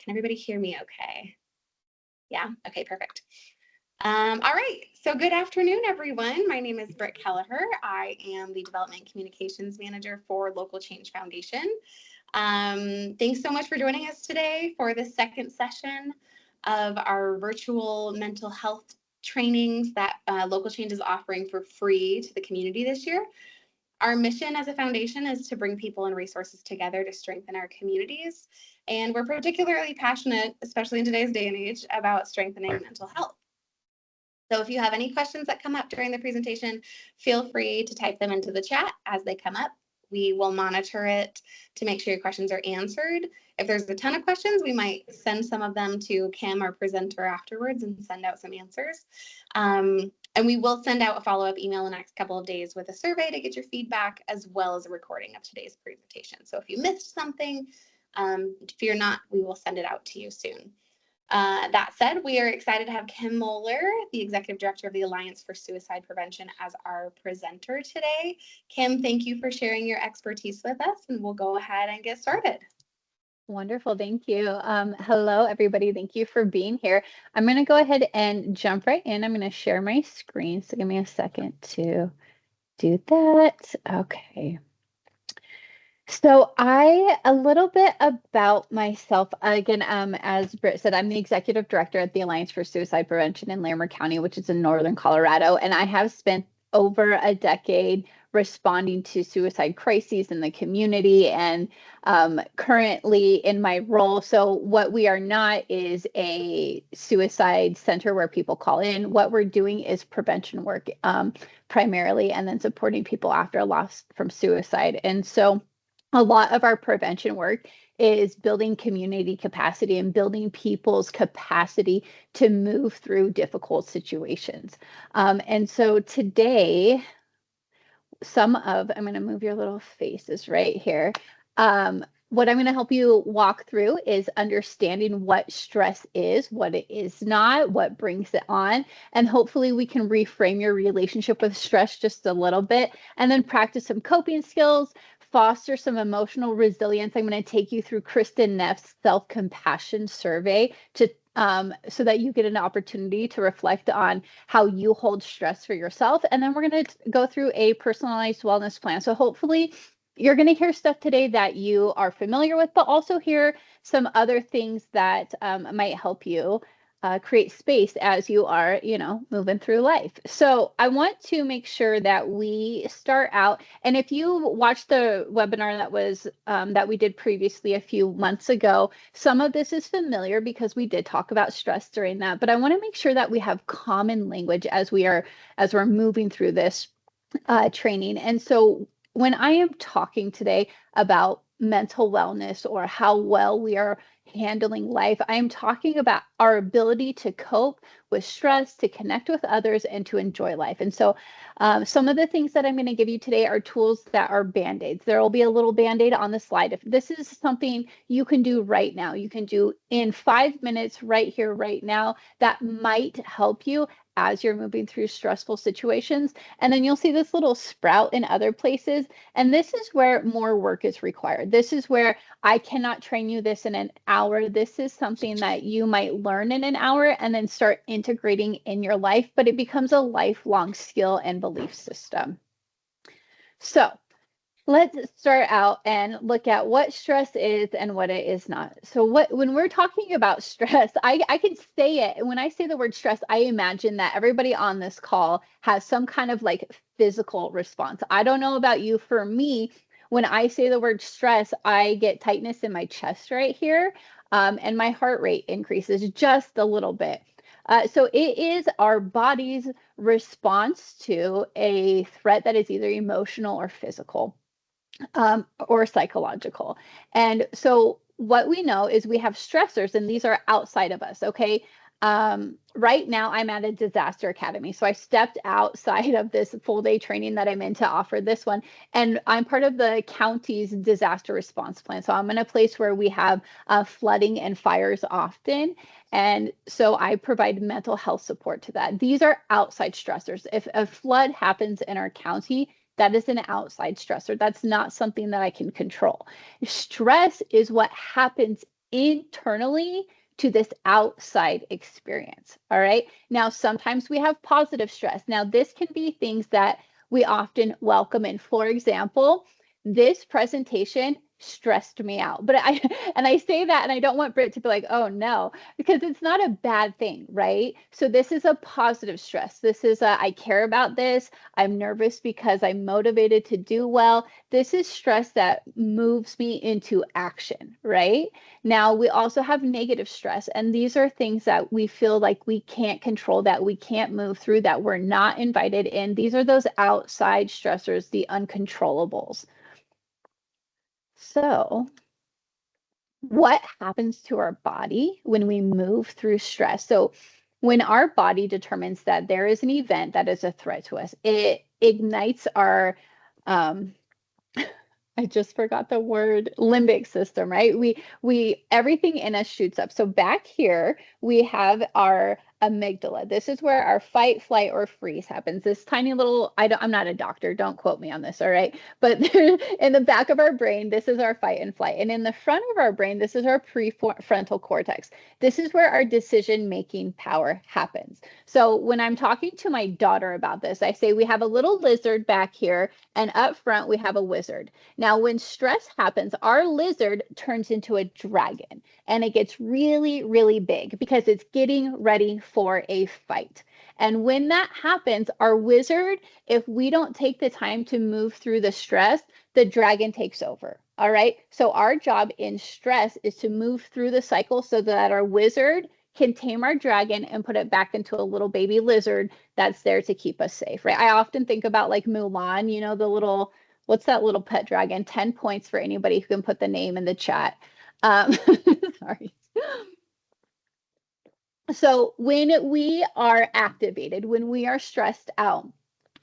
Can everybody hear me okay? Yeah, okay, perfect. All right, so good afternoon, everyone. My name is Britt Kelleher. I am the Development Communications Manager for Local Change Foundation. Thanks so much for joining us today for the second session of our virtual mental health trainings that Local Change is offering for free to the community this year. Our mission as a foundation is to bring people and resources together to strengthen our communities. And we're particularly passionate, especially in today's day and age, about strengthening mental health. So if you have any questions that come up during the presentation, feel free to type them into the chat as they come up. We will monitor it to make sure your questions are answered. If there's a ton of questions, we might send some of them to Kim, our presenter, afterwards and send out some answers. And we will send out a follow-up email in the next couple of days with a survey to get your feedback, as well as a recording of today's presentation. So if you missed something, fear not, we will send it out to you soon. That said, we are excited to have Kim Moeller, the Executive Director of the Alliance for Suicide Prevention, as our presenter today. Kim, thank you for sharing your expertise with us, and we'll go ahead and get started. Wonderful. Thank you. Hello, everybody. Thank you for being here. I'm going to go ahead and jump right in. I'm going to share my screen. So give me a second to do that. Okay. So a little bit about myself. Again, as Britt said, I'm the Executive Director at the Alliance for Suicide Prevention in Larimer County, which is in northern Colorado. And I have spent over a decade responding to suicide crises in the community, and currently in my role. So what we are not is a suicide center where people call in. What we're doing is prevention work primarily, and then supporting people after a loss from suicide. And so a lot of our prevention work is building community capacity and building people's capacity to move through difficult situations. And so today, I'm going to move your little faces right here. What I'm going to help you walk through is understanding what stress is, what it is not, what brings it on, and hopefully we can reframe your relationship with stress just a little bit, and then practice some coping skills, foster some emotional resilience. I'm going to take you through Kristen Neff's self-compassion survey so that you get an opportunity to reflect on how you hold stress for yourself. And then we're going to go through a personalized wellness plan. So hopefully you're going to hear stuff today that you are familiar with, but also hear some other things that might help you create space as you are, moving through life. So I want to make sure that we start out. And if you watched the webinar that we did previously a few months ago, some of this is familiar because we did talk about stress during that. But I want to make sure that we have common language as we're moving through this training. And so when I am talking today about mental wellness or how well we are handling life, I am talking about our ability to cope with stress, to connect with others, and to enjoy life. And so some of the things that I'm going to give you today are tools that are Band-Aids. There will be a little Band-Aid on the slide. If this is something you can do right now, you can do in 5 minutes right here, right now, that might help you as you're moving through stressful situations. And then you'll see this little sprout in other places. And this is where more work is required. This is where I cannot train you this in an hour. This is something that you might learn in an hour and then start integrating in your life, but it becomes a lifelong skill and belief system. So let's start out and look at what stress is and what it is not. So when we're talking about stress, I can say it. When I say the word stress, I imagine that everybody on this call has some kind of like physical response. I don't know about you. For me, when I say the word stress, I get tightness in my chest right here, and my heart rate increases just a little bit. So it is our body's response to a threat that is either emotional or physical. Or psychological. And so what we know is we have stressors, and these are outside of us. Okay. Right now I'm at a disaster academy. So I stepped outside of this full day training that I'm in to offer this one. And I'm part of the county's disaster response plan. So I'm in a place where we have flooding and fires often. And so I provide mental health support to that. These are outside stressors. If a flood happens in our county, that is an outside stressor. That's not something that I can control. Stress is what happens internally to this outside experience. All right. Now, sometimes we have positive stress. Now, this can be things that we often welcome in. For example, this presentation stressed me out. But I say that and I don't want Britt to be like, oh no, because it's not a bad thing, right? So this is a positive stress. This is I care about this. I'm nervous because I'm motivated to do well. This is stress that moves me into action, right? Now, we also have negative stress, and these are things that we feel like we can't control, that we can't move through, that we're not invited in. These are those outside stressors, the uncontrollables. So, what happens to our body when we move through stress? So, when our body determines that there is an event that is a threat to us, it ignites our um, I just forgot the word, limbic system, right? We everything in us shoots up. So back here we have our amygdala. This is where our fight, flight, or freeze happens. This tiny little, I'm not a doctor, don't quote me on this, all right? But in the back of our brain, this is our fight and flight. And in the front of our brain, this is our prefrontal cortex. This is where our decision-making power happens. So when I'm talking to my daughter about this, I say we have a little lizard back here, and up front we have a wizard. Now, when stress happens, our lizard turns into a dragon, and it gets really, really big because it's getting ready for a fight. And when that happens, our wizard, if we don't take the time to move through the stress, the dragon takes over. All right. So our job in stress is to move through the cycle so that our wizard can tame our dragon and put it back into a little baby lizard that's there to keep us safe, right? I often think about like Mulan, you know, the little, what's that little pet dragon? 10 points for anybody who can put the name in the chat. Sorry. So when we are activated, when we are stressed out,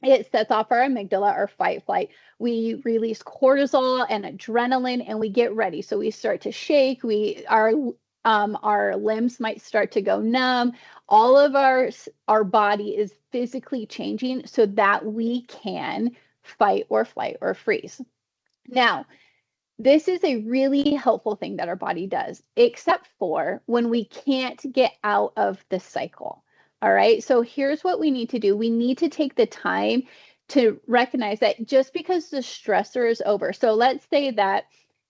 it sets off our amygdala, our fight flight. We release cortisol and adrenaline, and we get ready. So we start to shake. Our limbs might start to go numb. All of our body is physically changing so that we can fight or flight or freeze. Now, this is a really helpful thing that our body does, except for when we can't get out of the cycle. All right. So here's what we need to do. We need to take the time to recognize that just because the stressor is over. So let's say that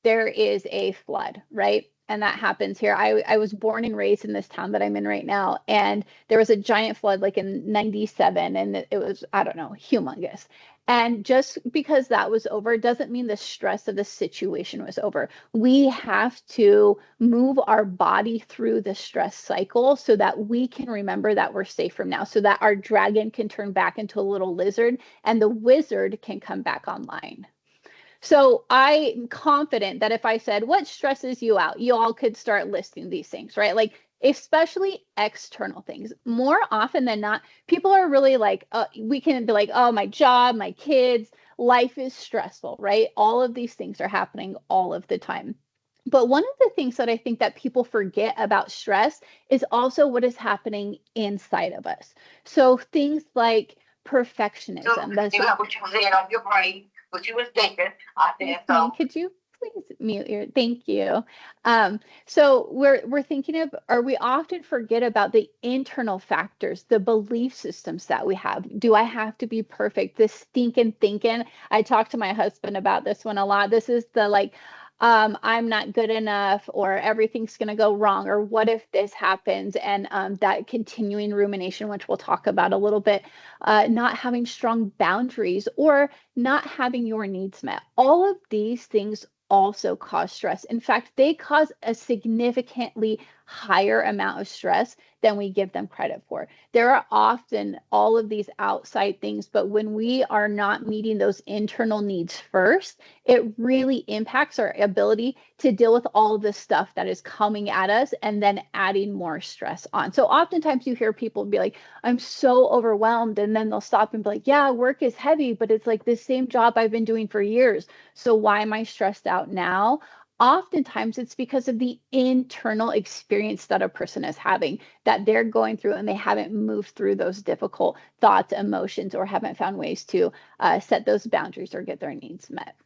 there is a flood, right? And that happens here. I was born and raised in this town that I'm in right now. And there was a giant flood like in 97, and it was, I don't know, humongous. And just because that was over doesn't mean the stress of the situation was over. We have to move our body through the stress cycle so that we can remember that we're safe from now, so that our dragon can turn back into a little lizard and the wizard can come back online. So I'm confident that if I said, what stresses you out, you all could start listing these things, right? Like, especially external things. More often than not, people are really like, we can be like, oh, my job, my kids, life is stressful, right? All of these things are happening all of the time. But one of the things that I think that people forget about stress is also what is happening inside of us. So things like perfectionism. That's what you was saying on your brain, what you was thinking. I said so. Could you please mute your? Thank you. So we're thinking of, or we often forget about the internal factors, the belief systems that we have. Do I have to be perfect? This stinking thinking. I talk to my husband about this one a lot. This is the like, I'm not good enough, or everything's going to go wrong, or what if this happens? And that continuing rumination, which we'll talk about a little bit, not having strong boundaries, or not having your needs met. All of these things also cause stress. In fact, they cause a significantly higher amount of stress than we give them credit for. There are often all of these outside things, but when we are not meeting those internal needs first, it really impacts our ability to deal with all of this stuff that is coming at us and then adding more stress on. So oftentimes you hear people be like, I'm so overwhelmed. And then they'll stop and be like, yeah, work is heavy, but it's like the same job I've been doing for years. So why am I stressed out now? Oftentimes it's because of the internal experience that a person is having, that they're going through, and they haven't moved through those difficult thoughts, emotions, or haven't found ways to set those boundaries or get their needs met.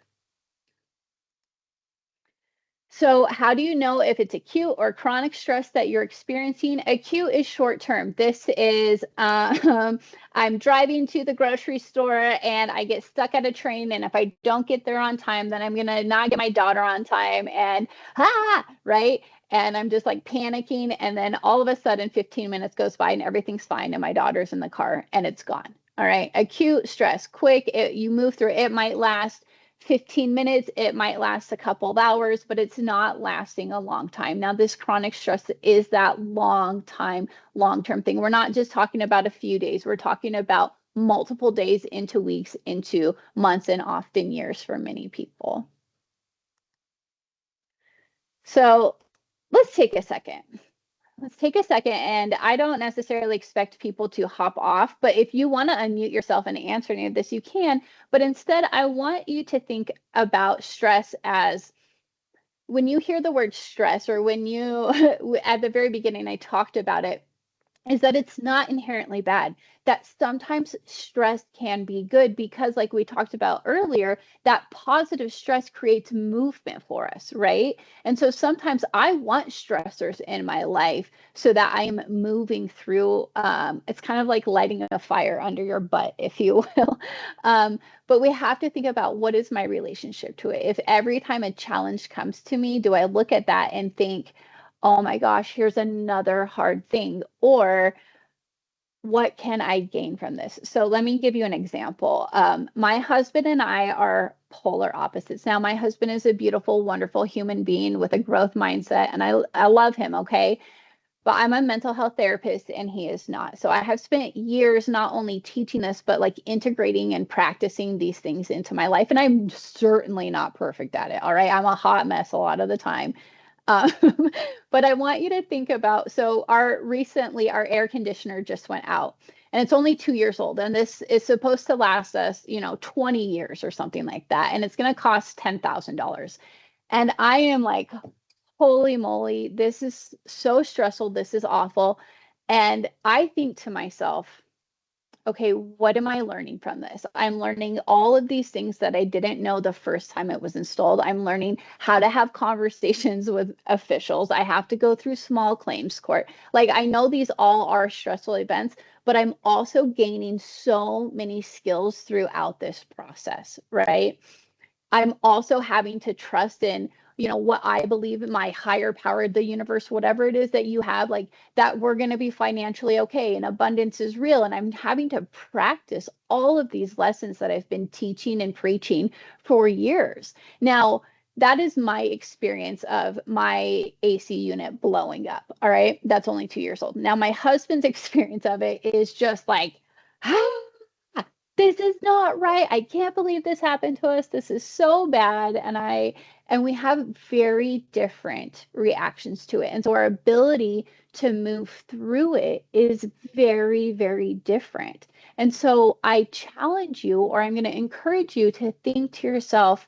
So how do you know if it's acute or chronic stress that you're experiencing? Acute is short term. This is I'm driving to the grocery store and I get stuck at a train, and if I don't get there on time, then I'm gonna not get my daughter on time, and right? And I'm just like panicking, and then all of a sudden 15 minutes goes by and everything's fine, and my daughter's in the car and it's gone. All right, acute stress, quick, you move through it. It might last 15 minutes, it might last a couple of hours, but it's not lasting a long time. Now, this chronic stress is that long time, long term thing. We're not just talking about a few days, we're talking about multiple days into weeks, into months, and often years for many people. So let's take a second. Let's take a second, and I don't necessarily expect people to hop off, but if you want to unmute yourself and answer any of this, you can. But instead, I want you to think about stress as, when you hear the word stress, or when you, at the very beginning, I talked about it, is that it's not inherently bad. That sometimes stress can be good because, like we talked about earlier, that positive stress creates movement for us, right? And so sometimes I want stressors in my life so that I am moving through. It's kind of like lighting a fire under your butt, if you will. But we have to think about, what is my relationship to it? If every time a challenge comes to me, do I look at that and think, oh my gosh, here's another hard thing? Or what can I gain from this? So let me give you an example. My husband and I are polar opposites. Now, my husband is a beautiful, wonderful human being with a growth mindset, and I love him, okay? But I'm a mental health therapist and he is not. So I have spent years not only teaching this, but like integrating and practicing these things into my life. And I'm certainly not perfect at it. All right. I'm a hot mess a lot of the time. Um, but I want you to think about, so recently our air conditioner just went out, and it's only 2 years old, and this is supposed to last us, 20 years or something like that. And it's going to cost $10,000. And I am like, holy moly, this is so stressful. This is awful. And I think to myself, okay, what am I learning from this? I'm learning all of these things that I didn't know the first time it was installed. I'm learning how to have conversations with officials. I have to go through small claims court. Like, I know these all are stressful events, but I'm also gaining so many skills throughout this process, right? I'm also having to trust in, what I believe in, my higher power, the universe, whatever it is that you have, like, that we're going to be financially okay and abundance is real. And I'm having to practice all of these lessons that I've been teaching and preaching for years. Now, that is my experience of my AC unit blowing up. All right. That's only 2 years old. Now, my husband's experience of it is just like, this is not right. I can't believe this happened to us. This is so bad. And we have very different reactions to it. And so our ability to move through it is very, very different. And so I challenge you, or I'm going to encourage you to think to yourself,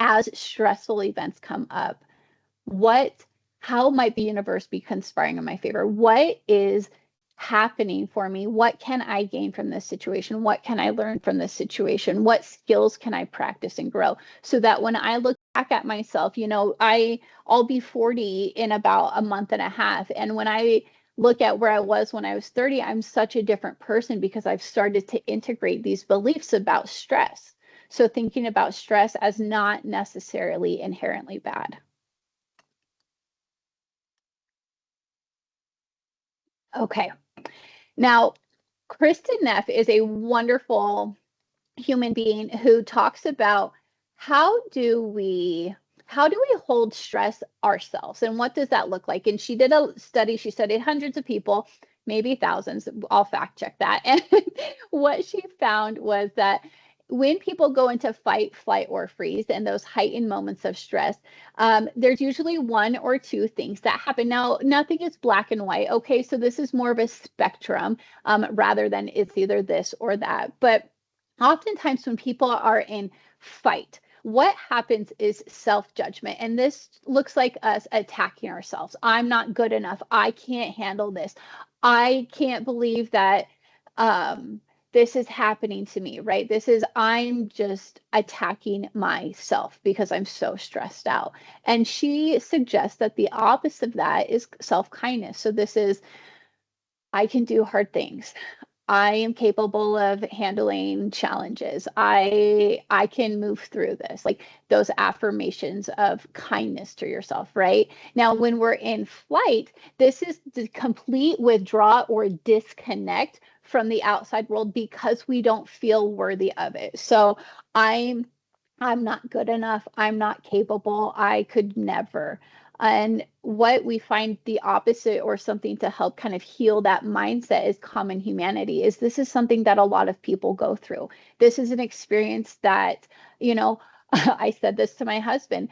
as stressful events come up, what how might the universe be conspiring in my favor? What is happening for me? What can I gain from this situation? What can I learn from this situation? What skills can I practice and grow, so that when I look back at myself, I'll be 40 in about a month and a half, and when I look at where I was when I was 30, I'm such a different person because I've started to integrate these beliefs about stress. So thinking about stress as not necessarily inherently bad. Okay. Now, Kristen Neff is a wonderful human being who talks about, how do we how do we hold stress ourselves, and what does that look like? And she did a study. She studied hundreds of people, maybe thousands. I'll fact check that. And what she found was that when people go into fight, flight, or freeze, and those heightened moments of stress, there's usually one or two things that happen. Now, nothing is black and white. Okay, so this is more of a spectrum, rather than it's either this or that. But oftentimes when people are in fight, what happens is self-judgment. And this looks like us attacking ourselves. I'm not good enough. I can't handle this. I can't believe that this is happening to me, right? I'm just attacking myself because I'm so stressed out. And she suggests that the opposite of that is self-kindness. So this is, I can do hard things. I am capable of handling challenges. I can move through this. Like those affirmations of kindness to yourself, right? Now, when we're in flight, this is the complete withdrawal or disconnect from the outside world because we don't feel worthy of it. So I'm I'm not good enough. I'm not capable. I could never. And what we find the opposite or something to help kind of heal that mindset is common humanity. Is this is something that a lot of people go through. This is an experience that, you know, I said this to my husband.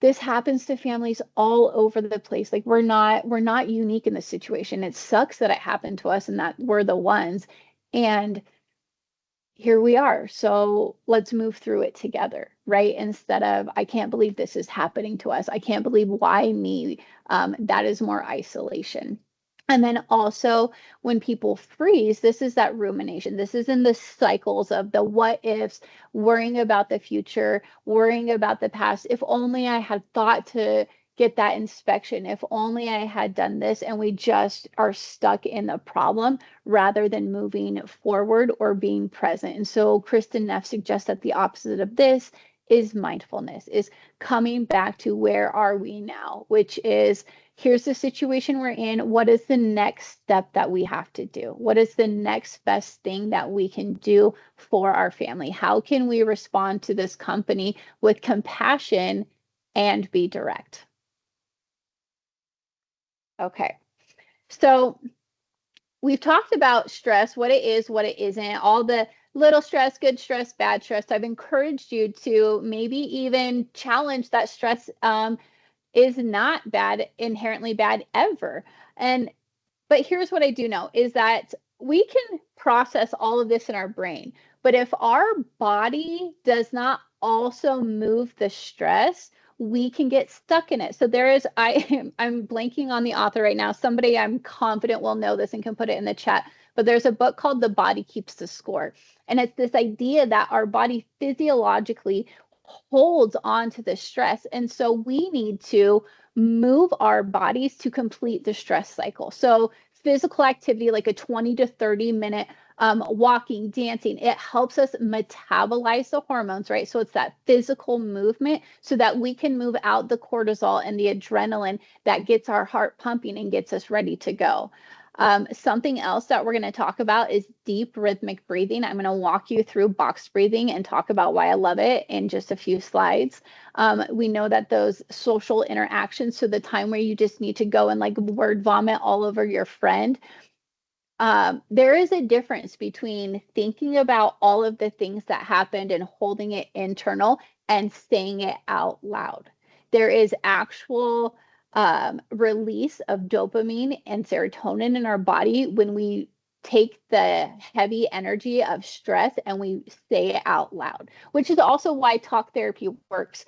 This happens to families all over the place. Like we're not unique in this situation. It sucks that it happened to us and that we're the ones. And here we are. So let's move through it together, right? Instead of, I can't believe this is happening to us. I can't believe why me. That is more isolation. And then also, when people freeze, this is that rumination. This is in the cycles of the what ifs, worrying about the future, worrying about the past. If only I had thought to get that inspection. If only I had done this. And we just are stuck in the problem rather than moving forward or being present. And so Kristen Neff suggests that the opposite of this is mindfulness, is coming back to where are we now, which is here's the situation we're in. What is the next step that we have to do? What is the next best thing that we can do for our family? How can we respond to this company with compassion and be direct? Okay. So we've talked about stress, what it is, what it isn't, all the little stress, good stress, bad stress. I've encouraged you to maybe even challenge that stress is not bad, inherently bad ever. And but here's what I do know is that we can process all of this in our brain. But if our body does not also move the stress, we can get stuck in it. So there is, I'm blanking on the author right now. Somebody I'm confident will know this and can put it in the chat. But there's a book called The Body Keeps the Score. And it's this idea that our body physiologically holds on to the stress. And so we need to move our bodies to complete the stress cycle. So physical activity like a 20 to 30 minute walking, dancing, it helps us metabolize the hormones, right? So it's that physical movement so that we can move out the cortisol and the adrenaline that gets our heart pumping and gets us ready to go. Something else that we're going to talk about is deep rhythmic breathing. I'm going to walk you through box breathing and talk about why I love it in just a few slides. We know that those social interactions, so the time where you just need to go and like word vomit all over your friend, there is a difference between thinking about all of the things that happened and holding it internal and saying it out loud. There is actual release of dopamine and serotonin in our body when we take the heavy energy of stress and we say it out loud, which is also why talk therapy works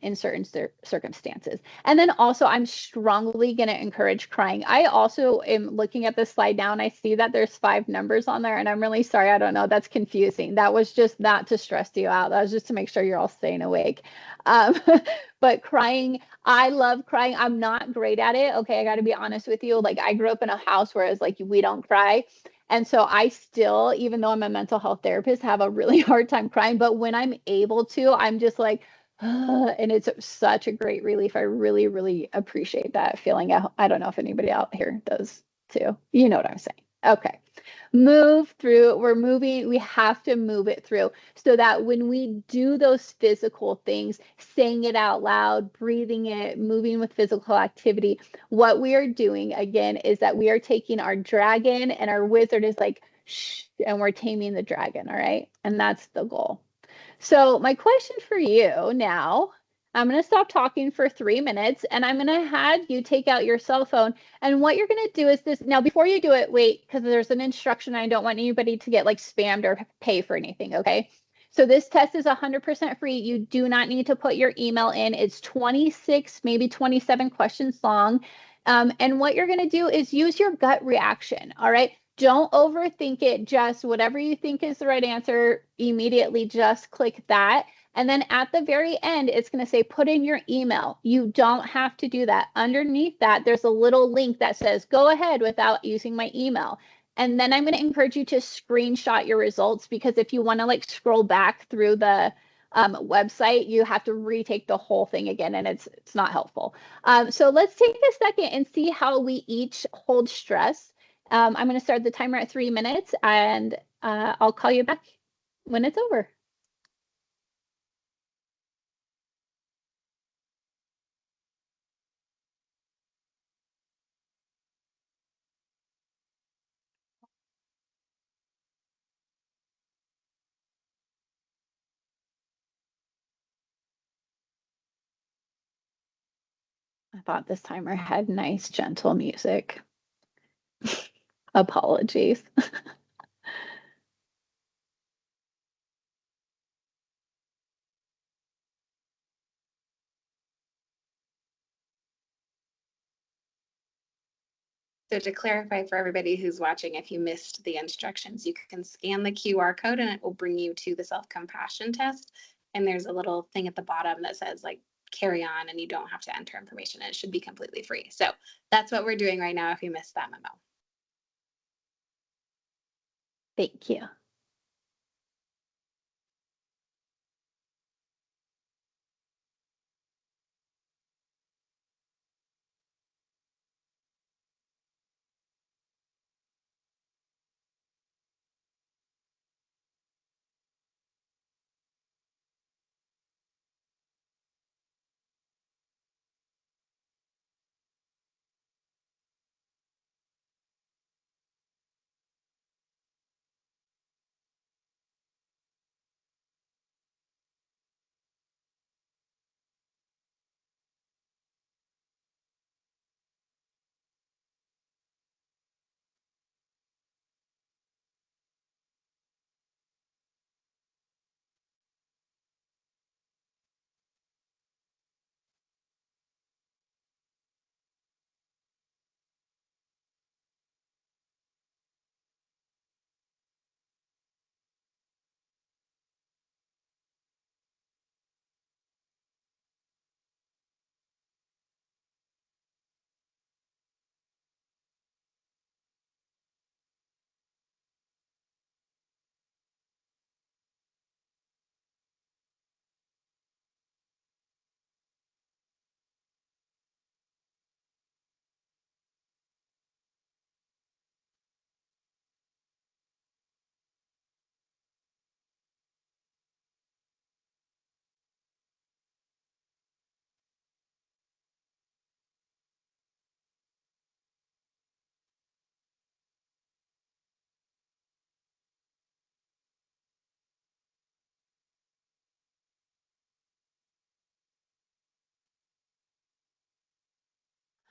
in certain circumstances. And then also, I'm strongly going to encourage crying. I also am looking at the slide now and I see that there's 5 numbers on there. And I'm really sorry. I don't know. That's confusing. That was just not to stress you out. That was just to make sure you're all staying awake. Um, but crying, I love crying. I'm not great at it. Okay. I got to be honest with you. Like, I grew up in a house where it's like, we don't cry. And so I still, even though I'm a mental health therapist, have a really hard time crying. But when I'm able to, I'm just like, and it's such a great relief. I really, really appreciate that feeling. I don't know if anybody out here does too. You know what I'm saying? Okay. Move through. We're moving. We have to move it through so that when we do those physical things, saying it out loud, breathing it, moving with physical activity, what we are doing again is that we are taking our dragon and our wizard is like, shh, and we're taming the dragon. All right. And that's the goal. So my question for you now, I'm going to stop talking for 3 minutes and I'm going to have you take out your cell phone. And what you're going to do is this. Now, before you do it, wait, because there's an instruction. I don't want anybody to get like spammed or pay for anything. Okay. So this test is 100% free. You do not need to put your email in. It's 26, maybe 27 questions long. And what you're going to do is use your gut reaction. All right. Don't overthink it. Just whatever you think is the right answer, immediately just click that. And then at the very end, it's going to say put in your email. You don't have to do that. Underneath that, there's a little link that says go ahead without using my email. And then I'm going to encourage you to screenshot your results, because if you want to like scroll back through the website, you have to retake the whole thing again, and it's not helpful. So let's take a second and see how we each hold stress. I'm going to start the timer at 3 minutes, and I'll call you back when it's over. I thought this timer had nice, gentle music. Apologies. So to clarify for everybody who's watching, if you missed the instructions, you can scan the QR code and it will bring you to the self-compassion test. And there's a little thing at the bottom that says like carry on, and you don't have to enter information. It should be completely free. So that's what we're doing right now if you missed that memo. Thank you.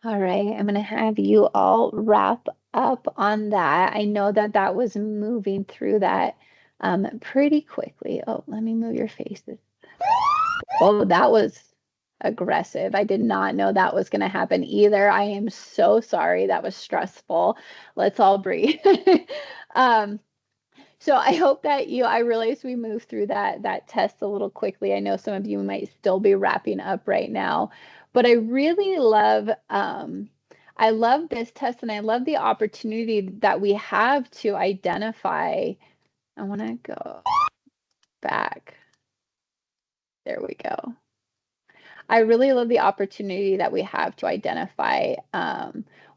All right, I'm going to have you all wrap up on that. I know that that was moving through that pretty quickly. Oh, let me move your faces. Oh, that was aggressive. I did not know that was going to happen either. I am so sorry. That was stressful. Let's all breathe. um, so I hope that I realize we moved through that test a little quickly. I know some of you might still be wrapping up right now, but I really love I love this test, and I love the opportunity that we have to identify. I want to go back. There we go. I really love the opportunity that we have to identify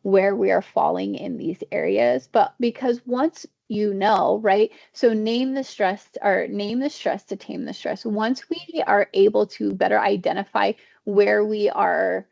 where we are falling in these areas. But because once you know, right? So name the stress, or name the stress to tame the stress. Once we are able to better identify where we are,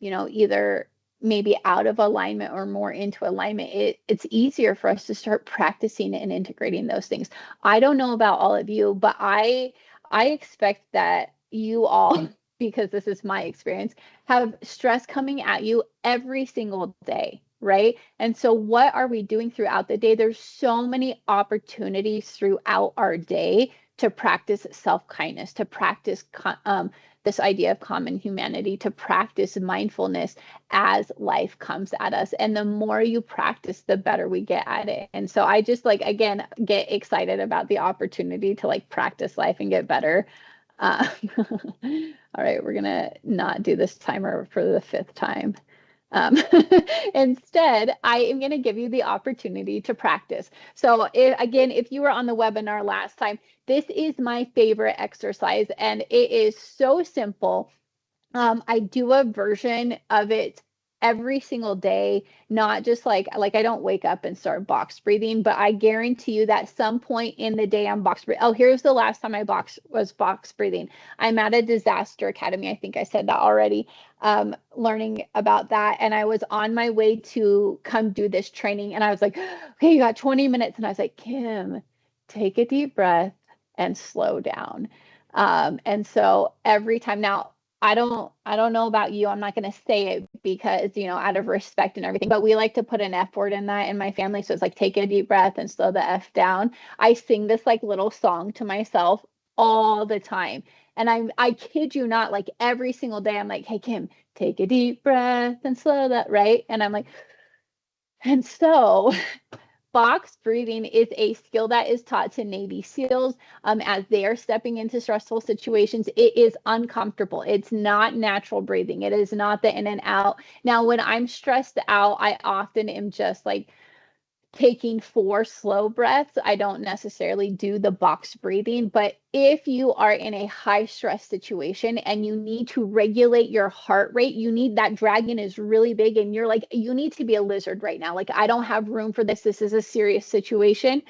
either maybe out of alignment or more into alignment, it's easier for us to start practicing and integrating those things. I don't know about all of you, but I expect that you all, because this is my experience, have stress coming at you every single day, right? And so what are we doing throughout the day? There's so many opportunities throughout our day to practice self-kindness, to practice this idea of common humanity to practice mindfulness as life comes at us. And the more you practice, the better we get at it. And so I just like, again, get excited about the opportunity to like practice life and get better. Uh, all right, we're gonna not do this timer for the 5th time. Um, Instead, I am going to give you the opportunity to practice. So again, if you were on the webinar last time, this is my favorite exercise, and it is so simple. I do a version of it every single day, not just like I don't wake up and start box breathing, but I guarantee you that some point in the day I'm box breathing. Oh, here's the last time I was box breathing. I'm at a disaster academy. I think I said that already. Learning about that, and I was on my way to come do this training, and I was like, okay, you got 20 minutes, and I was like, Kim, take a deep breath and slow down. And so every time now, I don't know about you. I'm not going to say it because, out of respect and everything, but we like to put an F word in that in my family. So it's like, take a deep breath and slow the F down. I sing this like little song to myself all the time. And I kid you not, like every single day, I'm like, hey, Kim, take a deep breath and slow that, right? And I'm like, and so box breathing is a skill that is taught to Navy SEALs as they are stepping into stressful situations. It is uncomfortable. It's not natural breathing. It is not the in and out. Now, when I'm stressed out, I often am just like taking 4 slow breaths. I don't necessarily do the box breathing, but if you are in a high stress situation and you need to regulate your heart rate, you need that dragon is really big and you're like, you need to be a lizard right now. Like, I don't have room for this. This is a serious situation.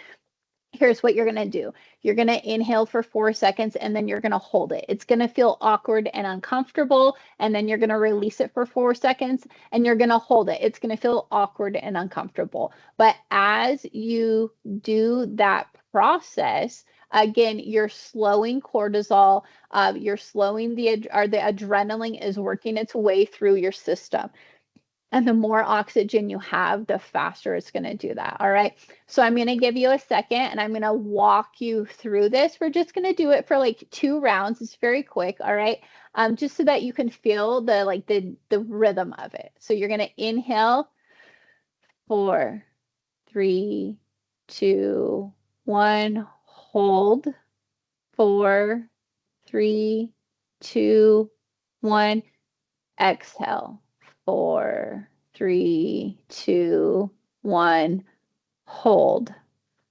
Here's what you're going to do. You're going to inhale for 4 seconds and then you're going to hold it. It's going to feel awkward and uncomfortable. And then you're going to release it for 4 seconds and you're going to hold it. It's going to feel awkward and uncomfortable. But as you do that process, again, you're slowing cortisol. You're slowing the adrenaline is working its way through your system. And the more oxygen you have, the faster it's going to do that. All right. So I'm going to give you a second and I'm going to walk you through this. We're just going to do it for like 2 rounds. It's very quick. All right. Just so that you can feel the rhythm of it. So you're going to inhale 4, 3, 2, 1, hold 4, 3, 2, 1, exhale 4, 3, 2, 1, hold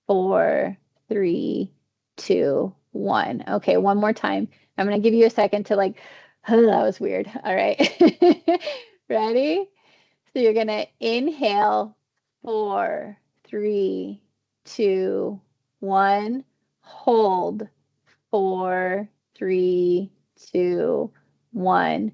4, 3, 2, 1. Okay, one more time. I'm going to give you a second to like, oh, that was weird. All right. Ready? So you're going to inhale 4, 3, 2, 1, hold 4, 3, 2, 1.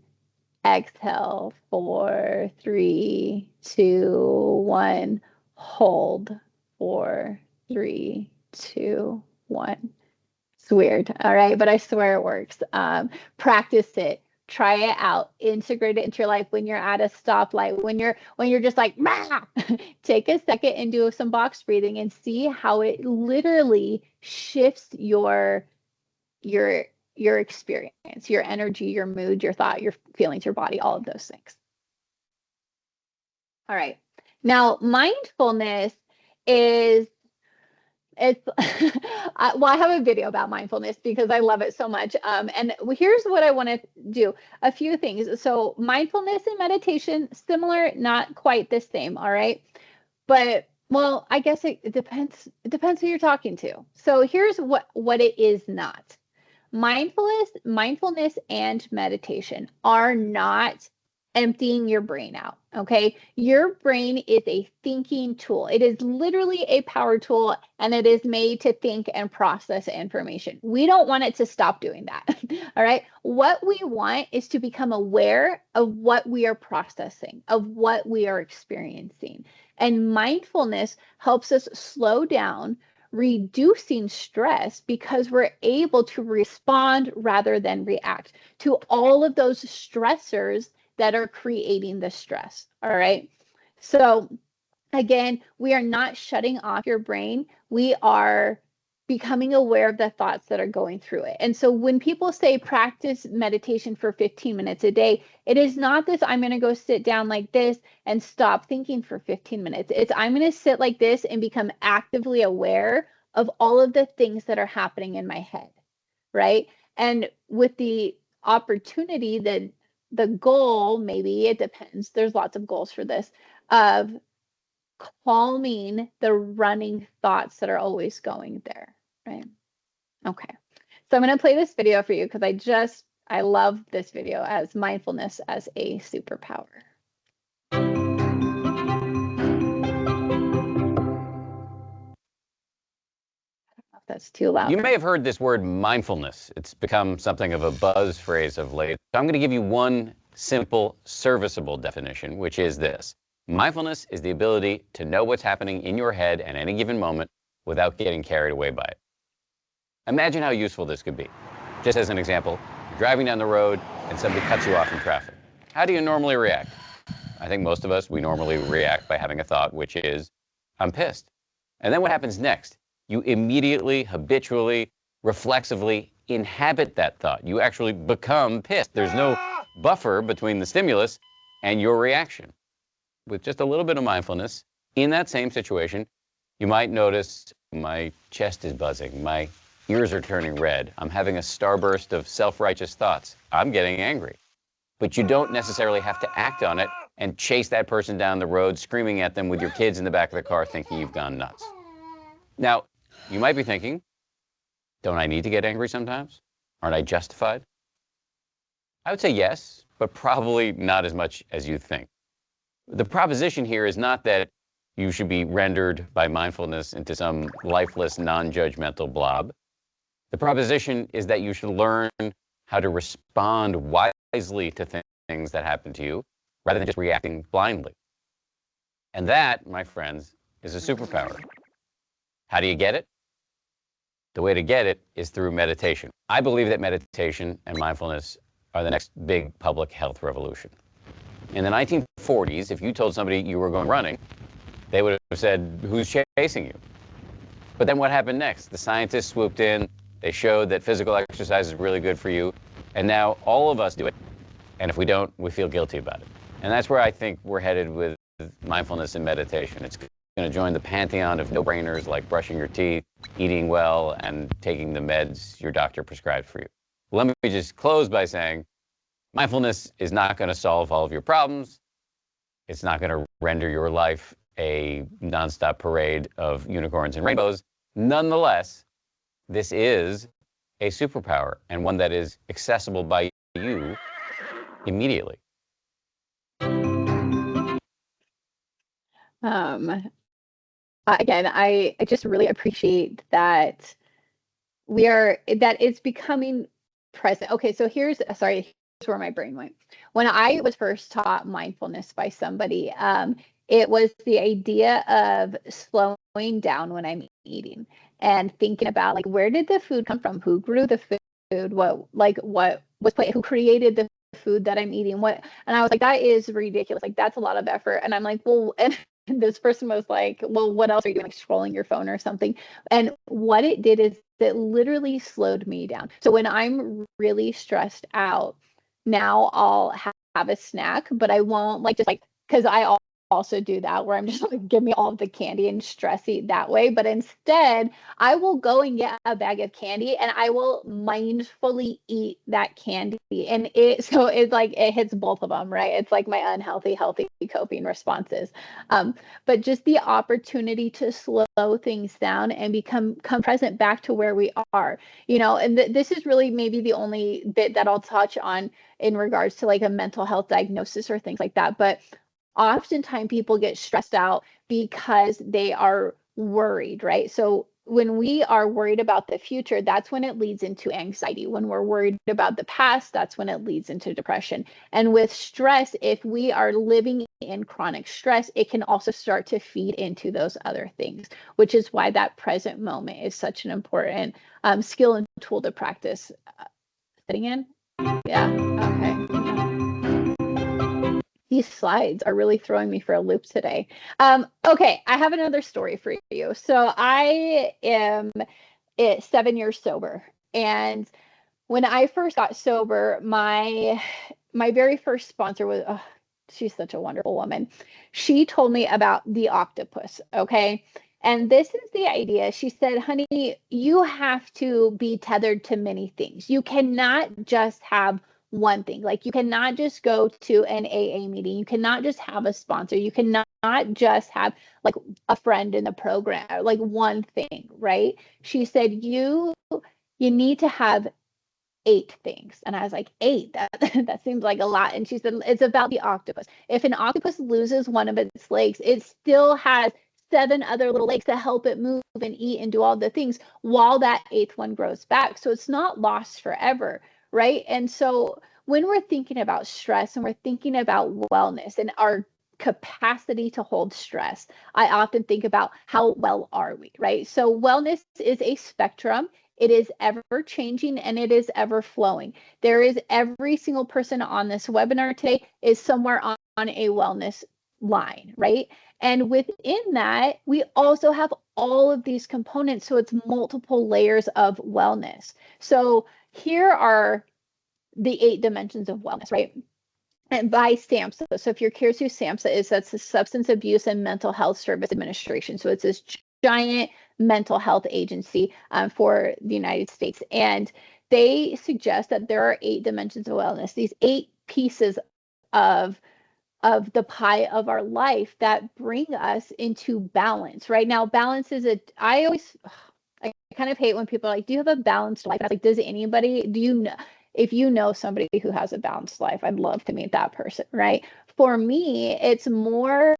Exhale 4, 3, 2, 1. Hold 4, 3, 2, 1. It's weird. All right. But I swear it works. Practice it. Try it out. Integrate it into your life when you're at a stoplight, when you're just like, take a second and do some box breathing and see how it literally shifts your your experience, your energy, your mood, your thought, your feelings, your body, all of those things. All right. Now, mindfulness is it's well, I have a video about mindfulness because I love it so much. And here's what I want to do: a few things. So, mindfulness and meditation, similar, not quite the same. All right, but well, I guess it depends. It depends who you're talking to. So, here's what it is not. Mindfulness and meditation are not emptying your brain out. Okay. Your brain is a thinking tool. It is literally a power tool and it is made to think and process information. We don't want it to stop doing that. All right. What we want is to become aware of what we are processing, of what we are experiencing. And mindfulness helps us slow down, reducing stress because we're able to respond rather than react to all of those stressors that are creating the stress. All right. So again, we are not shutting off your brain. We are becoming aware of the thoughts that are going through it. And so when people say practice meditation for 15 minutes a day, it is not this, I'm going to go sit down like this and stop thinking for 15 minutes. It's I'm going to sit like this and become actively aware of all of the things that are happening in my head, right? And with the opportunity that the goal, maybe it depends, there's lots of goals for this, of calming the running thoughts that are always going there, right? Okay. So I'm going to play this video for you because I love this video as mindfulness as a superpower. That's too loud. You may have heard this word mindfulness. It's become something of a buzz phrase of late. So I'm going to give you one simple, serviceable definition, which is this. Mindfulness is the ability to know what's happening in your head at any given moment without getting carried away by it. Imagine how useful this could be. Just as an example, you're driving down the road and somebody cuts you off in traffic. How do you normally react? I think most of us, we normally react by having a thought, which is, I'm pissed. And then what happens next? You immediately, habitually, reflexively inhabit that thought. You actually become pissed. There's no buffer between the stimulus and your reaction. With just a little bit of mindfulness, in that same situation, you might notice my chest is buzzing, my ears are turning red, I'm having a starburst of self-righteous thoughts, I'm getting angry. But you don't necessarily have to act on it and chase that person down the road, screaming at them with your kids in the back of the car thinking you've gone nuts. Now, you might be thinking, don't I need to get angry sometimes? Aren't I justified? I would say yes, but probably not as much as you think. The proposition here is not that you should be rendered by mindfulness into some lifeless, non-judgmental blob. The proposition is that you should learn how to respond wisely to things that happen to you, rather than just reacting blindly. And that, my friends, is a superpower. How do you get it? The way to get it is through meditation. I believe that meditation and mindfulness are the next big public health revolution. In the 1940s, if you told somebody you were going running, they would have said, who's chasing you? But then what happened next? The scientists swooped in, they showed that physical exercise is really good for you, and now all of us do it. And if we don't, we feel guilty about it. And that's where I think we're headed with mindfulness and meditation. It's going to join the pantheon of no-brainers like brushing your teeth, eating well, and taking the meds your doctor prescribed for you. Let me just close by saying, mindfulness is not going to solve all of your problems. It's not going to render your life a nonstop parade of unicorns and rainbows. Nonetheless, this is a superpower, and one that is accessible by you immediately. Again, I just really appreciate that that it's becoming present. Okay, so here's where my brain went. When I was first taught mindfulness by somebody, it was the idea of slowing down when I'm eating and thinking about like, where did the food come from? Who grew the food? What was put, who created the food that I'm eating? And I was like, that is ridiculous. Like, that's a lot of effort. And I'm like, well, and this person was like, well, what else are you doing? Like scrolling your phone or something. And what it did is it literally slowed me down. So when I'm really stressed out, now I'll have a snack, but I won't because I also do that where I'm just like, give me all of the candy and stress eat that way. But instead, I will go and get a bag of candy and I will mindfully eat that candy. And it's like, it hits both of them, right? It's like my unhealthy, healthy coping responses. But just the opportunity to slow things down and come present back to where we are, and this is really maybe the only bit that I'll touch on in regards to like a mental health diagnosis or things like that. But oftentimes people get stressed out because they are worried, right? So when we are worried about the future, that's when it leads into anxiety. When we're worried about the past, that's when it leads into depression. And with stress, if we are living in chronic stress, it can also start to feed into those other things, which is why that present moment is such an important skill and tool to practice. Sitting in? Yeah, okay. These slides are really throwing me for a loop today. Okay, I have another story for you. So I am 7 years sober. And when I first got sober, my very first sponsor was, oh, she's such a wonderful woman. She told me about the octopus, okay? And this is the idea. She said, honey, you have to be tethered to many things. You cannot just have one thing. Like, you cannot just go to an AA meeting. You cannot just have a sponsor. You cannot just have like a friend in the program, like one thing, right? She said, you need to have 8 things. And I was like, 8? That seems like a lot. And she said, it's about the octopus. If an octopus loses one of its legs, it still has 7 other little legs to help it move and eat and do all the things while that 8th one grows back. So it's not lost forever, right? And so when we're thinking about stress and we're thinking about wellness and our capacity to hold stress, I often think about how well are we, right? So wellness is a spectrum. It is ever changing and it is ever flowing. There is every single person on this webinar today is somewhere on a wellness line, right? And within that, we also have all of these components. So it's multiple layers of wellness. So here are the 8 dimensions of wellness, right? And by SAMHSA. So if you're curious who SAMHSA is, that's the Substance Abuse and Mental Health Service Administration. So it's this giant mental health agency for the United States. And they suggest that there are 8 dimensions of wellness, these 8 pieces of the pie of our life that bring us into balance. Right now, balance is I kind of hate when people are like, do you have a balanced life? And I was like, does anybody, do you know, if you know somebody who has a balanced life, I'd love to meet that person, right? For me, it's more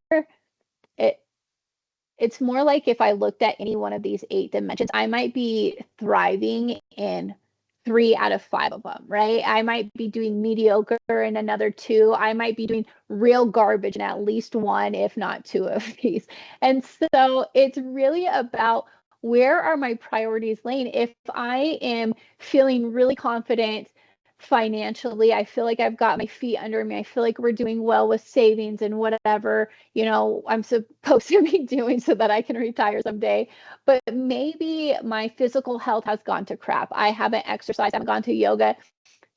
like if I looked at any one of these 8 dimensions, I might be thriving in 3 out of 5 of them, right? I might be doing mediocre in another 2. I might be doing real garbage in at least 1, if not 2 of these. And so it's really about, where are my priorities laying? If I am feeling really confident financially, I feel like I've got my feet under me, I feel like we're doing well with savings and whatever, I'm supposed to be doing so that I can retire someday. But maybe my physical health has gone to crap. I haven't exercised, I haven't gone to yoga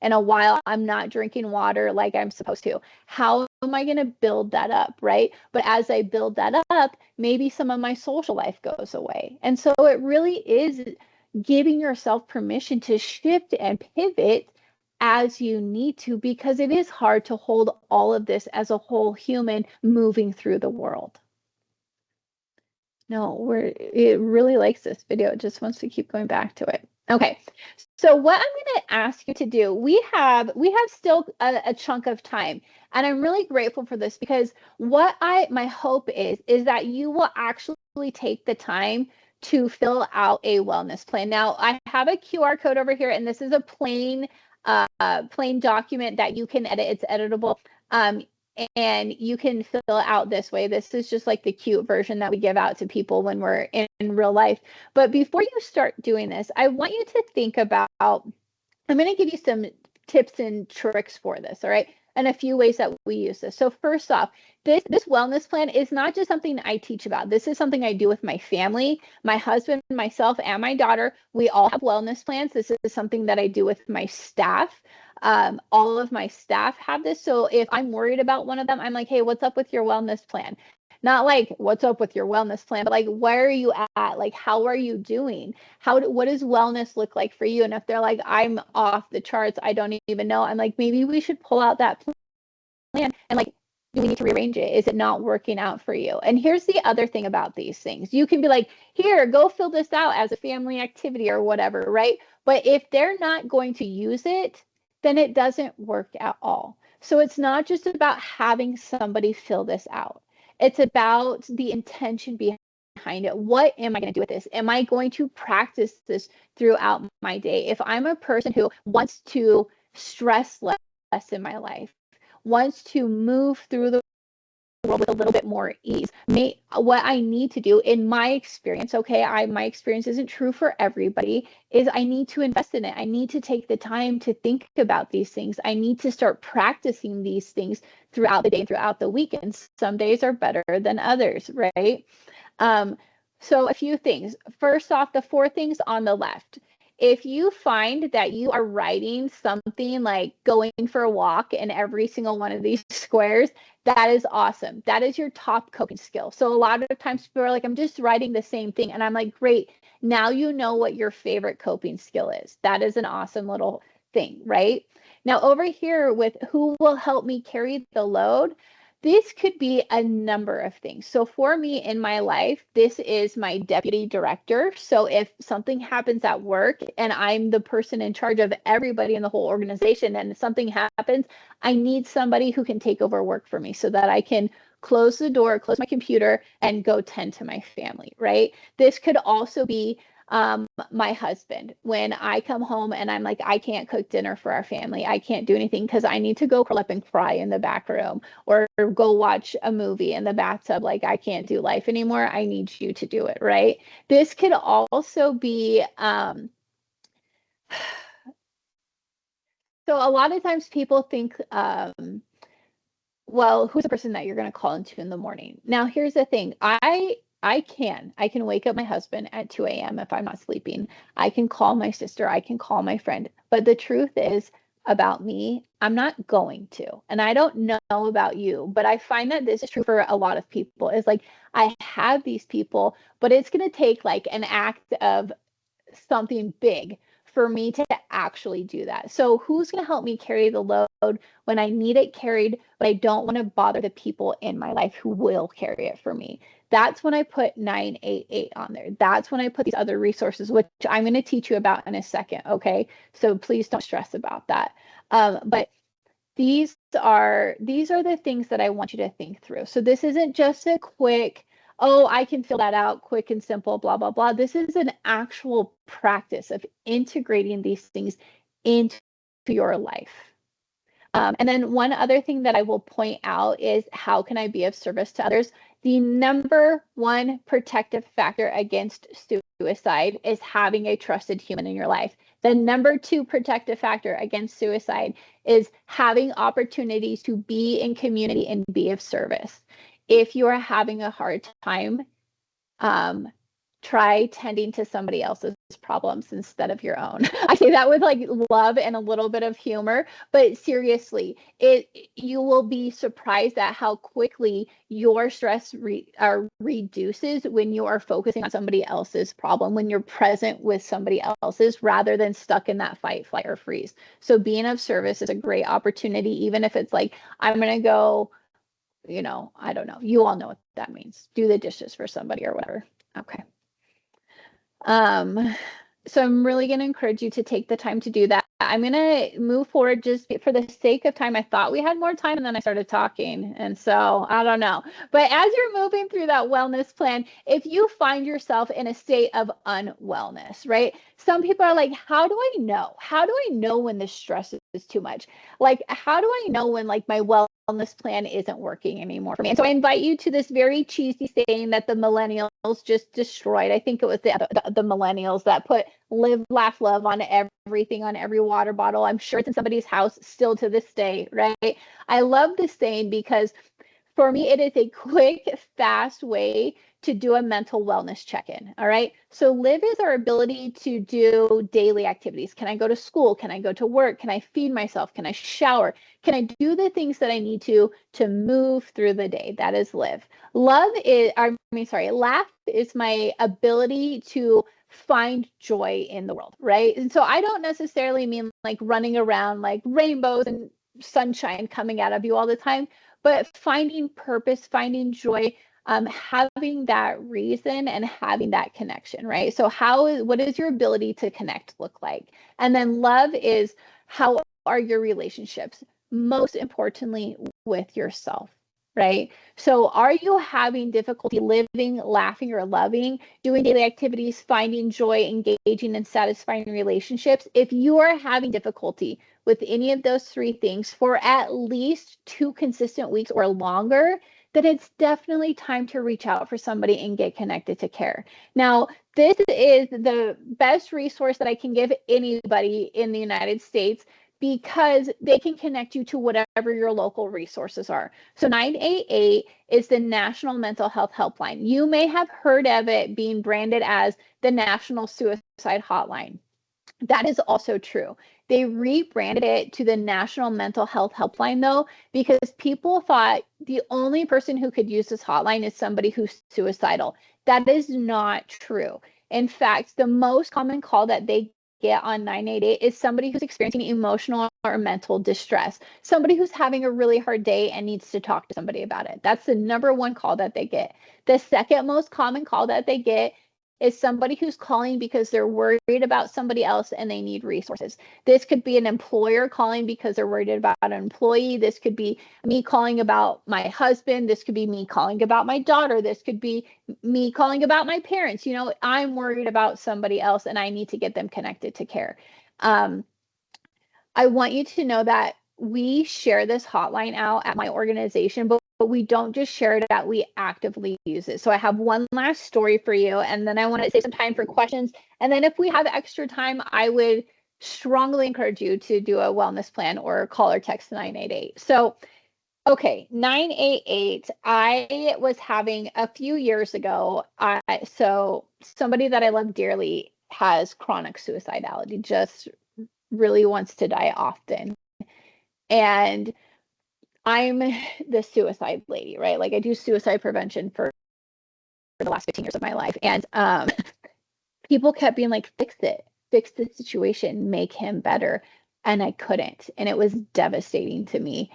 in a while. I'm not drinking water like I'm supposed to. How am I going to build that up, right? But as I build that up, maybe some of my social life goes away. And so it really is giving yourself permission to shift and pivot as you need to, because it is hard to hold all of this as a whole human moving through the world. No, it really likes this video. It just wants to keep going back to it. Okay, so what I'm going to ask you to do, we have still a chunk of time, and I'm really grateful for this, because my hope is that you will actually take the time to fill out a wellness plan. Now, I have a QR code over here, and this is a plain document that you can edit. It's editable. And you can fill it out this way. This is just like the cute version that we give out to people when we're in real life. But before you start doing this, I want you to think about, I'm going to give you some tips and tricks for this, all right? And a few ways that we use this. So first off, this wellness plan is not just something I teach about. This is something I do with my family, my husband, myself, and my daughter. We all have wellness plans. This is something that I do with my staff. All of my staff have this. So if I'm worried about one of them, I'm like, hey, what's up with your wellness plan? Not like, what's up with your wellness plan, but like, where are you at? Like, how are you doing? What does wellness look like for you? And if they're like, I'm off the charts, I don't even know, I'm like, maybe we should pull out that plan and like, do we need to rearrange it? Is it not working out for you? And here's the other thing about these things. You can be like, here, go fill this out as a family activity or whatever, right? But if they're not going to use it, then it doesn't work at all. So it's not just about having somebody fill this out. It's about the intention behind it. What am I going to do with this? Am I going to practice this throughout my day? If I'm a person who wants to stress less in my life, wants to move through the world with a little bit more ease, what I need to do, in my experience, okay, my experience isn't true for everybody, is I need to invest in it. I need to take the time to think about these things. I need to start practicing these things throughout the day, throughout the week. And some days are better than others, right? So a few things. First off, the 4 things on the left. If you find that you are writing something like going for a walk in every single one of these squares, that is awesome. That is your top coping skill. So a lot of times people are like, I'm just writing the same thing. And I'm like, great. Now you know what your favorite coping skill is. That is an awesome little thing, right? Now over here with who will help me carry the load, this could be a number of things. So for me in my life, this is my deputy director. So if something happens at work and I'm the person in charge of everybody in the whole organization and something happens, I need somebody who can take over work for me so that I can close the door, close my computer, and go tend to my family, right? This could also be my husband. When I come home and I'm like, I can't cook dinner for our family, I can't do anything because I need to go curl up and cry in the back room or go watch a movie in the bathtub. Like, I can't do life anymore. I need you to do it, right? This could also be, so a lot of times people think, well, who's the person that you're going to call into in the morning? Now, here's the thing. I can wake up my husband at 2 a.m. if I'm not sleeping. I can call my sister. I can call my friend. But the truth is about me, I'm not going to. And I don't know about you, but I find that this is true for a lot of people. It's like I have these people, but it's going to take like an act of something big for me to actually do that. So who's going to help me carry the load when I need it carried, but I don't want to bother the people in my life who will carry it for me? That's when I put 988 on there. That's when I put these other resources, which I'm going to teach you about in a second. Okay. So please don't stress about that. But these are the things that I want you to think through. So this isn't just a quick, oh, I can fill that out quick and simple, blah, blah, blah. This is an actual practice of integrating these things into your life. And then one other thing that I will point out is how can I be of service to others? The number one protective factor against suicide is having a trusted human in your life. The number two protective factor against suicide is having opportunities to be in community and be of service. If you are having a hard time, try tending to somebody else's problems instead of your own. I say that with like love and a little bit of humor, but seriously, you will be surprised at how quickly your stress reduces when you are focusing on somebody else's problem, when you're present with somebody else's rather than stuck in that fight, flight, or freeze. So being of service is a great opportunity, even if it's like, I'm going to go, I don't know. You all know what that means. Do the dishes for somebody or whatever. Okay. So I'm really going to encourage you to take the time to do that. I'm going to move forward just for the sake of time. I thought we had more time and then I started talking. And so I don't know. But as you're moving through that wellness plan, if you find yourself in a state of unwellness, right? Some people are like, how do I know? How do I know when the stress is too much? Like, how do I know when like my wellness plan isn't working anymore for me? And so I invite you to this very cheesy saying that the millennials just destroyed. I think it was the millennials that put live, laugh, love on everything, on every water bottle. I'm sure it's in somebody's house still to this day, right? I love this saying because for me, it is a quick, fast way to do a mental wellness check-in. All right. So live is our ability to do daily activities. Can I go to school? Can I go to work? Can I feed myself? Can I shower? Can I do the things that I need to move through the day? That is live. Laugh is my ability to find joy in the world, right? And so I don't necessarily mean like running around like rainbows and sunshine coming out of you all the time, but finding purpose, finding joy, having that reason and having that connection, right? So what is your ability to connect look like? And then love is, how are your relationships? Most importantly, with yourself, right? So are you having difficulty living, laughing, or loving, doing daily activities, finding joy, engaging in satisfying relationships? If you are having difficulty with any of those three things for at least 2 consistent weeks or longer, then it's definitely time to reach out for somebody and get connected to care. Now, this is the best resource that I can give anybody in the United States because they can connect you to whatever your local resources are. So 988 is the National Mental Health Helpline. You may have heard of it being branded as the National Suicide Hotline. That is also true. They rebranded it to the National Mental Health Helpline, though, because people thought the only person who could use this hotline is somebody who's suicidal. That is not true. In fact, the most common call that they get on 988 is somebody who's experiencing emotional or mental distress, somebody who's having a really hard day and needs to talk to somebody about it. That's the number one call that they get. The second most common call that they get is somebody who's calling because they're worried about somebody else and they need resources. This could be an employer calling because they're worried about an employee. This could be me calling about my husband. This could be me calling about my daughter. This could be me calling about my parents. You know, I'm worried about somebody else and I need to get them connected to care. I want you to know that we share this hotline out at my organization, but we don't just share it out, we actively use it. So I have one last story for you, and then I want to save some time for questions. And then if we have extra time, I would strongly encourage you to do a wellness plan or call or text 988. So, okay, 988, I was having a few years ago, so somebody that I love dearly has chronic suicidality, just really wants to die often. And I'm the suicide lady, right? Like I do suicide prevention for the last 15 years of my life. And people kept being like, fix the situation, make him better. And I couldn't. And it was devastating to me.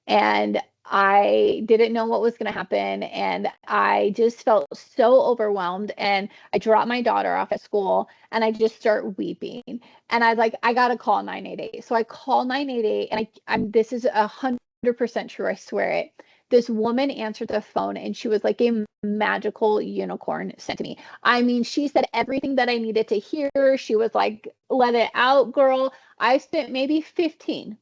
And I didn't know what was going to happen. And I just felt so overwhelmed. And I dropped my daughter off at school and I just start weeping. And I was like, I got to call 988. So I call 988 and I'm this is 100% true. I swear it. This woman answered the phone and she was like a magical unicorn sent to me. I mean, she said everything that I needed to hear. She was like, let it out, girl. I spent maybe 15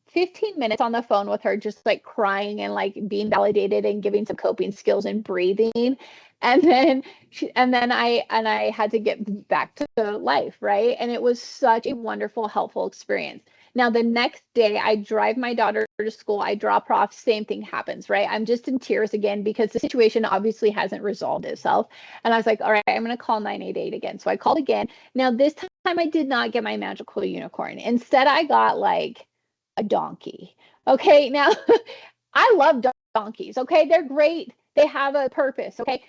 minutes on the phone with her, just like crying and like being validated and giving some coping skills and breathing. And then I had to get back to life, right? And it was such a wonderful, helpful experience. Now, the next day, I drive my daughter to school. I drop her off. Same thing happens, right? I'm just in tears again because the situation obviously hasn't resolved itself. And I was like, all right, I'm going to call 988 again. So I called again. Now, this time I did not get my magical unicorn. Instead, I got like a donkey. Okay. Now, I love donkeys. Okay. They're great. They have a purpose. Okay.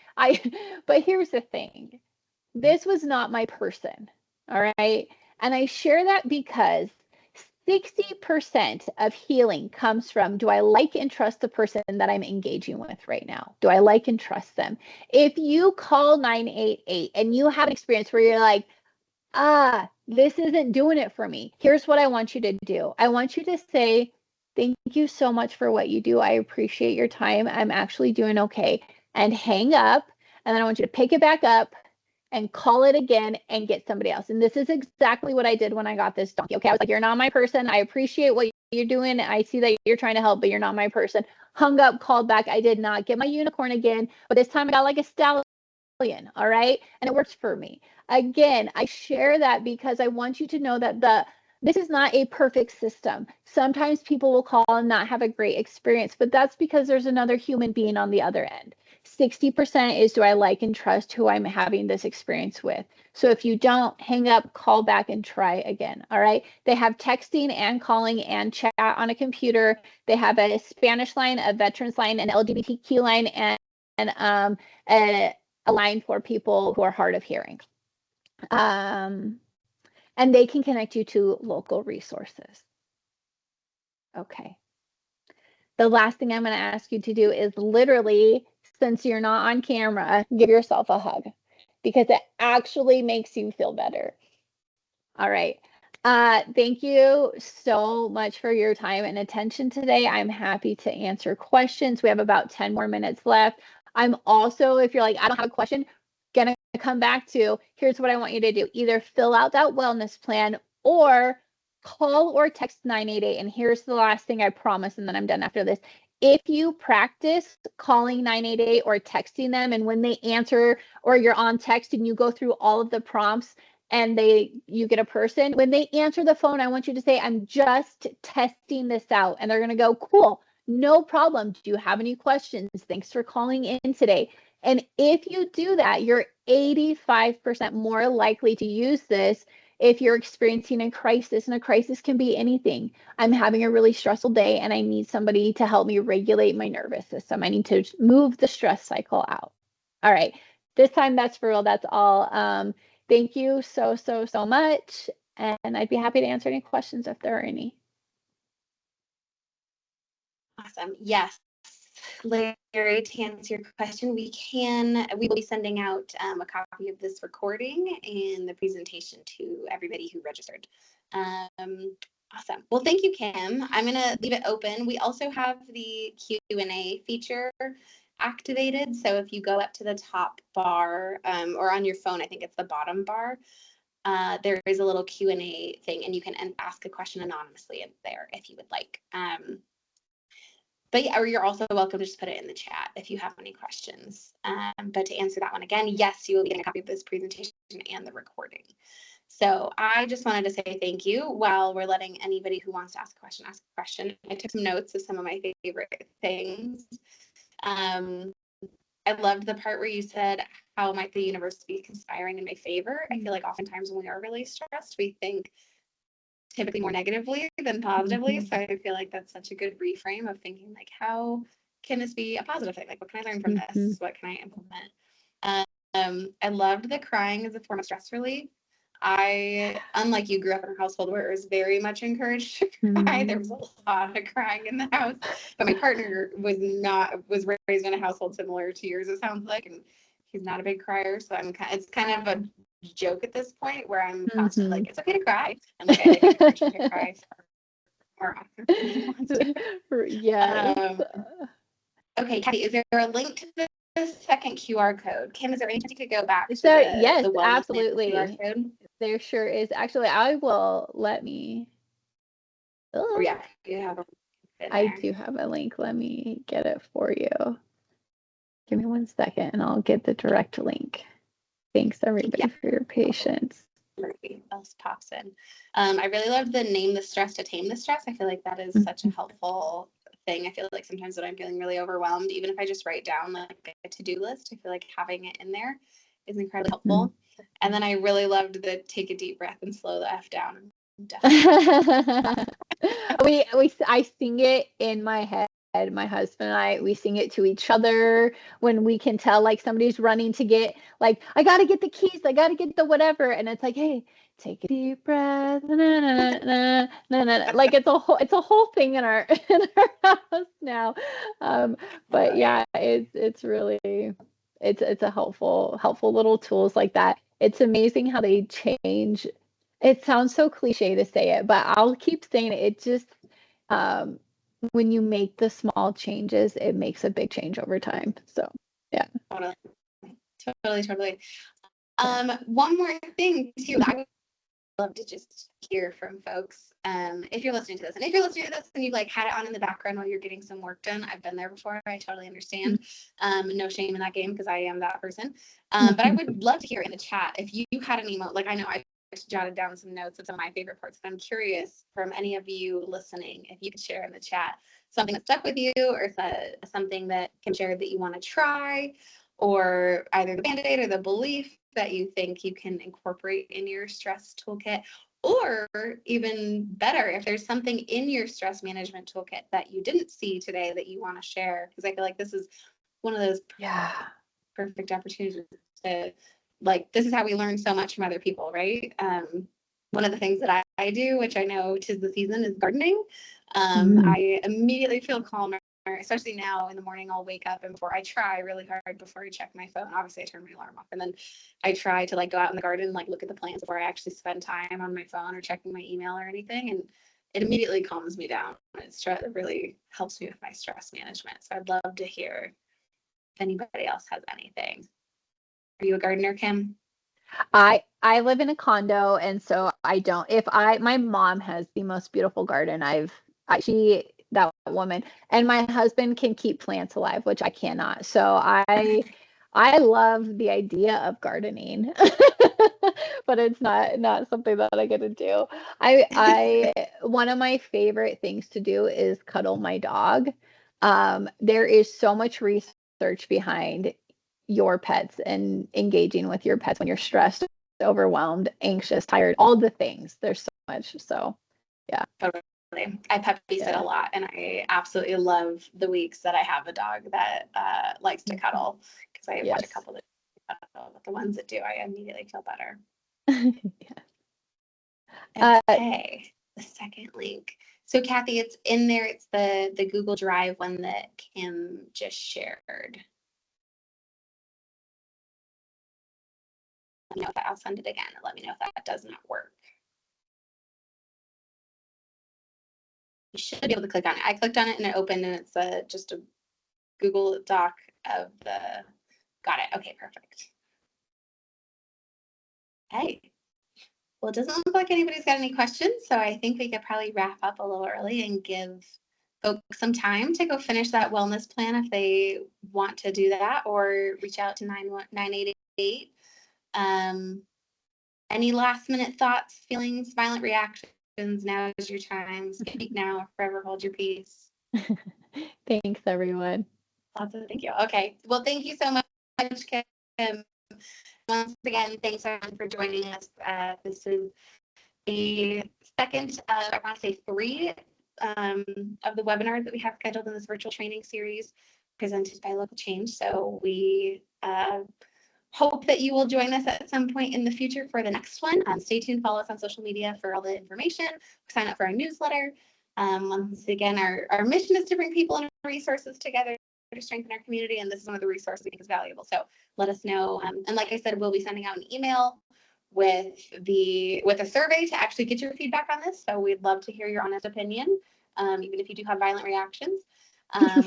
But here's the thing. This was not my person. All right. And I share that because 60% of healing comes from, do I like and trust the person that I'm engaging with right now? Do I like and trust them? If you call 988 and you have an experience where you're like, this isn't doing it for me, here's what I want you to do. I want you to say, thank you so much for what you do. I appreciate your time. I'm actually doing okay. And hang up. And then I want you to pick it back up and call it again and get somebody else. And this is exactly what I did when I got this donkey. Okay. I was like, you're not my person. I appreciate what you're doing. I see that you're trying to help, but you're not my person. Hung up, called back. I did not get my unicorn again, but this time I got like a stallion. All right. And it works for me. Again, I share that because I want you to know that this is not a perfect system. Sometimes people will call and not have a great experience, but that's because there's another human being on the other end. 60% is, do I like and trust who I'm having this experience with? So if you don't, hang up, call back and try again. All right. They have texting and calling and chat on a computer. They have a Spanish line, a veterans line, an LGBTQ line, and a line for people who are hard of hearing. And they can connect you to local resources. Okay. The last thing I'm going to ask you to do is literally, since you're not on camera, give yourself a hug because it actually makes you feel better. All right. Thank you so much for your time and attention today. I'm happy to answer questions. We have about 10 more minutes left. I'm also, if you're like, I don't have a question, gonna come back to, here's what I want you to do. Either fill out that wellness plan or call or text 988. And here's the last thing I promise, and then I'm done after this. If you practice calling 988 or texting them, and when they answer or you're on text and you go through all of the prompts, and you get a person. When they answer the phone, I want you to say, I'm just testing this out. And they're going to go, cool, no problem. Do you have any questions? Thanks for calling in today. And if you do that, you're 85% more likely to use this if you're experiencing a crisis. And a crisis can be anything. I'm having a really stressful day and I need somebody to help me regulate my nervous system. I need to move the stress cycle out. All right. This time, that's for real. That's all. Thank you so, so, so much. And I'd be happy to answer any questions if there are any. Awesome. Yes. Larry, to answer your question, we will be sending out a copy of this recording and the presentation to everybody who registered. Awesome. Well, thank you, Kim. I'm going to leave it open. We also have the Q&A feature activated. So if you go up to the top bar or on your phone, I think it's the bottom bar, there is a little Q&A thing, and you can ask a question anonymously in there if you would like. But yeah, or you're also welcome to just put it in the chat if you have any questions. But to answer that one again, yes, you will be getting a copy of this presentation and the recording. So I just wanted to say thank you while we're letting anybody who wants to ask a question. I took some notes of some of my favorite things. I loved the part where you said, how might the universe be conspiring in my favor? I feel like oftentimes when we are really stressed, we think typically more negatively than positively. So I feel like that's such a good reframe of thinking, like, how can this be a positive thing? Like, what can I learn from this? What can I implement? I loved the crying as a form of stress relief. Unlike you, grew up in a household where it was very much encouraged to cry. There was a lot of crying in the house, but my partner was raised in a household similar to yours, it sounds like, and he's not a big crier. So it's kind of a joke at this point where I'm constantly like, it's okay to cry, and like I like encourage him to cry more often than he wants to. Yes. Okay, Kathy, is there a link to the second QR code? Kim, is there any chance you could go back to yes, the wellness absolutely. QR code? There sure is. Actually, I will let me. Oh yeah, you have a link I do have a link. Let me get it for you. Give me 1 second and I'll get the direct link. Thanks everybody for your patience. Everybody else pops in. I really love the name the stress to tame the stress. I feel like that is such a helpful thing. I feel like sometimes when I'm feeling really overwhelmed, even if I just write down like a to-do list, I feel like having it in there is incredibly helpful. And then I really loved the take a deep breath and slow the F down. I sing it in my head. My husband and we sing it to each other when we can tell like somebody's running to get, like, I got to get the keys, I got to get the whatever. And it's like, hey, take a deep breath. Na, na, na, na, na. Like it's a whole thing in our house now. But yeah, it's really, it's a helpful little tools like that. It's amazing how they change. It sounds so cliche to say it, but I'll keep saying it. It just, when you make the small changes, it makes a big change over time. So, yeah. Totally. One more thing too, I would love to just hear from folks. If you're listening to this, and you like had it on in the background while you're getting some work done, I've been there before. I totally understand. No shame in that game because I am that person. But I would love to hear in the chat if you had an email. Like I know I jotted down some notes of some of my favorite parts, but I'm curious from any of you listening if you could share in the chat something that stuck with you, or something that can share that you want to try, or either the Band-Aid or the belief that you think you can incorporate in your stress toolkit, or even better, if there's something in your stress management toolkit that you didn't see today that you want to share, because I feel like this is one of those perfect opportunities to, like, this is how we learn so much from other people, right? One of the things that I do, which I know 'tis the season, is gardening. I immediately feel calmer, especially now in the morning. I'll wake up and before I try really hard before I check my phone. Obviously, I turn my alarm off, and then I try to like go out in the garden, like look at the plants before I actually spend time on my phone or checking my email or anything. And it immediately calms me down. It really helps me with my stress management. So I'd love to hear if anybody else has anything. Are you a gardener, Kim? I live in a condo, and so I don't. My mom has the most beautiful garden. That woman, and my husband can keep plants alive, which I cannot. So I love the idea of gardening. but it's not something that I get to do. I one of my favorite things to do is cuddle my dog. There is so much research behind your pets and engaging with your pets when you're stressed, overwhelmed, anxious, tired, all the things. There's so much. So yeah. Totally. I puppy sit a lot, and I absolutely love the weeks that I have a dog that likes to cuddle, because I watch a couple that cuddle, but the ones that do, I immediately feel better. Yeah. Okay, the second link. So Kathy, it's in there. It's the Google Drive one that Kim just shared. Let me know if I'll send it again, and let me know if that does not work. You should be able to click on it. I clicked on it and it opened, and it's just a Google Doc of the, got it. Okay, perfect. Okay. Well, it doesn't look like anybody's got any questions, so I think we could probably wrap up a little early and give folks some time to go finish that wellness plan if they want to do that, or reach out to 988. Any last minute thoughts, feelings, violent reactions? Now is your time. Speak now or forever hold your peace. Thanks, everyone. Lots of thank you. Okay. Well, thank you so much, Kim. Once again, thanks everyone for joining us. This is the second of, I want to say, 3 of the webinars that we have scheduled in this virtual training series presented by Local Change. So we hope that you will join us at some point in the future for the next one. Stay tuned, follow us on social media for all the information, sign up for our newsletter. Once again, our mission is to bring people and resources together to strengthen our community, and this is one of the resources we think is valuable. So let us know. And like I said, we'll be sending out an email with a survey to actually get your feedback on this. So we'd love to hear your honest opinion, even if you do have violent reactions.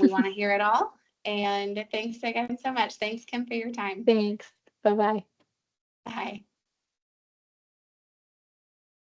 We want to hear it all. And thanks again so much. Thanks, Kim, for your time. Thanks. Bye-bye. Bye.